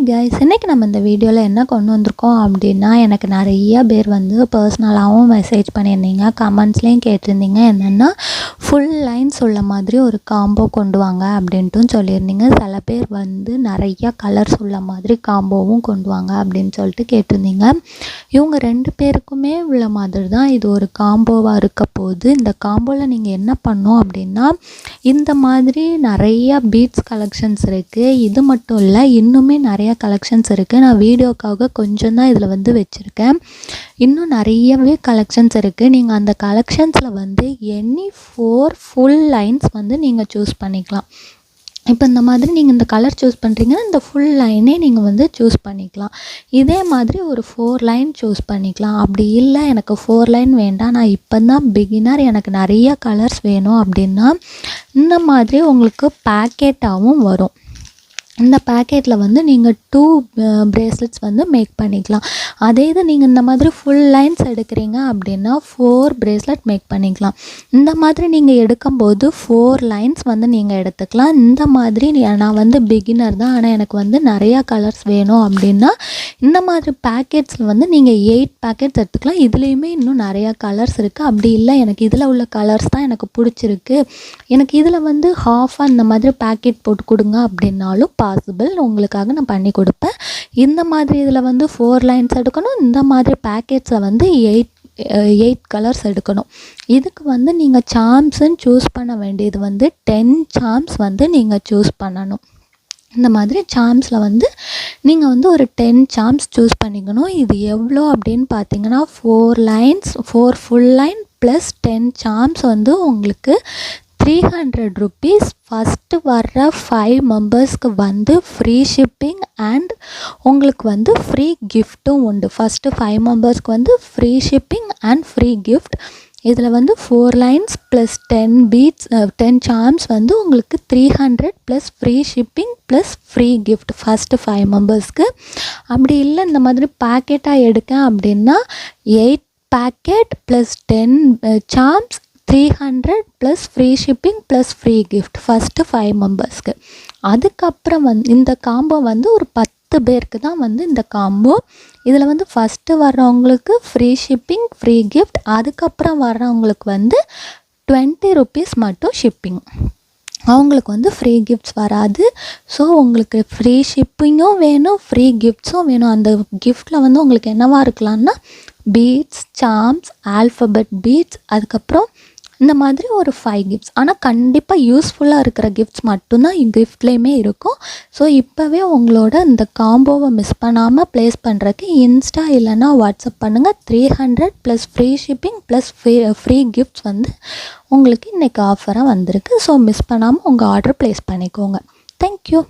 guys, இன்னைக்கு நம்ம இந்த வீடியோல என்ன கொண்டு வந்திருக்கோம் அப்படினா எனக்கு நிறைய பேர் வந்து पर्सनலாவும் மெசேஜ் பண்ணிருந்தீங்க, கமெண்ட்ஸ்லயும் கேட்டிருந்தீங்க. என்னன்னா ஃபுல் லைன்ஸ் உள்ள மாதிரி ஒரு காம்போ கொண்டு வாங்க அப்படின்ட்டு சொல்லிருந்தீங்க. சில பேர் வந்து நிறைய கலர்ஸ் உள்ள மாதிரி காம்போவும் கொண்டு வாங்க அப்படினு சொல்லிட்டு கேட்டிருந்தீங்க. இவங்க ரெண்டு பேருக்குமே உள்ள மாதிரி தான் இது ஒரு காம்போவா இருக்க போகுது. இந்த காம்போல நீங்க என்ன பண்ணனும் அப்படினா இந்த மாதிரி நிறைய பீட்ஸ் கலெக்ஷன்ஸ் இருக்கு. இது மட்டும் இல்ல, இன்னுமே நிறைய கலெக்ஷன்ஸ் இருக்கு. நான் வீடியோக்காக கொஞ்சம் தான் இதில் வந்து வச்சுருக்கேன். இன்னும் நிறையவே கலெக்ஷன்ஸ் இருக்குது. நீங்கள் அந்த கலெக்ஷன்ஸில் வந்து எனி 4 ஃபுல் லைன்ஸ் வந்து நீங்கள் சூஸ் பண்ணிக்கலாம். இப்போ இந்த மாதிரி நீங்கள் இந்த கலர் சூஸ் பண்ணுறீங்கன்னா இந்த ஃபுல் லைனே நீங்கள் வந்து சூஸ் பண்ணிக்கலாம். இதே மாதிரி ஒரு 4 லைன் சூஸ் பண்ணிக்கலாம். அப்படி இல்லை எனக்கு 4 லைன் வேண்டாம், நான் இப்போ தான் பிகினர், எனக்கு நிறைய கலர்ஸ் வேணும் அப்படின்னா இந்த மாதிரி உங்களுக்கு பேக்கெட்டாகவும் வரும். இந்த பேக்கெட்டில் வந்து நீங்கள் 2 பிரேஸ்லெட்ஸ் வந்து மேக் பண்ணிக்கலாம். அதே இது நீங்கள் இந்த மாதிரி ஃபுல் லைன்ஸ் எடுக்கிறீங்க அப்படின்னா 4 பிரேஸ்லெட் மேக் பண்ணிக்கலாம். இந்த மாதிரி நீங்கள் எடுக்கும்போது 4 லைன்ஸ் வந்து நீங்கள் எடுத்துக்கலாம். இந்த மாதிரி நான் வந்து பிகினர் தான், ஆனால் எனக்கு வந்து நிறையா கலர்ஸ் வேணும் அப்படின்னா இந்த மாதிரி பேக்கெட்ஸில் வந்து நீங்கள் 8 பேக்கெட்ஸ் எடுத்துக்கலாம். இதுலேயுமே இன்னும் நிறையா கலர்ஸ் இருக்குது. அப்படி இல்லை எனக்கு இதில் உள்ள கலர்ஸ் தான் எனக்கு பிடிச்சிருக்கு, எனக்கு இதில் வந்து ஹாஃபாக இந்த மாதிரி பேக்கெட் போட்டு கொடுங்க அப்படின்னாலும் பாசிபிள், உங்களுக்காக நான் பண்ணி கொடுப்பேன். இந்த மாதிரி இதில் வந்து 4 லைன்ஸ் எடுக்கணும். இந்த மாதிரி பேக்கெட்ஸில் வந்து 8 கலர்ஸ் எடுக்கணும். இதுக்கு வந்து நீங்கள் சார்ம்ஸ்ன்னு சூஸ் பண்ண வேண்டியது வந்து 10 சார்ம்ஸ் வந்து நீங்கள் சூஸ் பண்ணணும். இந்த மாதிரி சார்ம்ஸில் வந்து நீங்கள் வந்து ஒரு 10 சார்ம்ஸ் சூஸ் பண்ணிக்கணும். இது எவ்வளோ அப்படின்னு பார்த்தீங்கன்னா 4 lines 4 full line plus 10 charms வந்து உங்களுக்கு 300 rupees. ஃபஸ்ட்டு வர்ற 5 மெம்பர்ஸ்க்கு வந்து ஃப்ரீ ஷிப்பிங் அண்ட் உங்களுக்கு வந்து ஃப்ரீ கிஃப்ட்டும் உண்டு. ஃபஸ்ட்டு 5 மெம்பர்ஸ்க்கு வந்து free shipping and free gift. இதில் வந்து 4 லைன்ஸ் ப்ளஸ் 10 பீட்ஸ் 10 சார்ம்ஸ் வந்து உங்களுக்கு 300 plus free shipping plus free gift first 5 மெம்பர்ஸ்க்கு. அப்படி இல்லை இந்த மாதிரி பேக்கெட்டாக எடுக்க அப்படின்னா 8 packet plus 10 charms 300 plus free shipping plus free gift first 5 மெம்பர்ஸ்க்கு. அதுக்கப்புறம் வந்து இந்த காம்போ வந்து ஒரு 10 பேருக்கு தான் வந்து இந்த காம்போ. இதில் வந்து ஃபஸ்ட்டு வர்றவங்களுக்கு ஃப்ரீ ஷிப்பிங் ஃப்ரீ கிஃப்ட், அதுக்கப்புறம் வர்றவங்களுக்கு வந்து 20 rupees மட்டும் ஷிப்பிங், அவங்களுக்கு வந்து ஃப்ரீ கிஃப்ட்ஸ் வராது. ஸோ உங்களுக்கு ஃப்ரீ ஷிப்பிங்கும் வேணும், ஃப்ரீ கிஃப்ட்ஸும் வேணும். அந்த கிஃப்ட்டில் வந்து உங்களுக்கு என்னவா இருக்கலாம்னா பீட்ஸ், சார்ம்ஸ், ஆல்ஃபபெட் பீட்ஸ், அதுக்கப்புறம் இந்த மாதிரி ஒரு 5 கிஃப்ட்ஸ். ஆனால் கண்டிப்பாக யூஸ்ஃபுல்லாக இருக்கிற கிஃப்ட்ஸ் மட்டும்தான் கிஃப்ட்லேயுமே இருக்கும். ஸோ இப்போவே உங்களோட இந்த காம்போவை மிஸ் பண்ணாமல் ப்ளேஸ் பண்ணுறதுக்கு இன்ஸ்டா இல்லைன்னா வாட்ஸ்அப் பண்ணுங்கள். 300 plus free shipping plus free gifts வந்து உங்களுக்கு இன்றைக்கி ஆஃபராக வந்திருக்கு. ஸோ மிஸ் பண்ணாமல் உங்கள் ஆர்டர் ப்ளேஸ் பண்ணிக்கோங்க. தேங்க்யூ.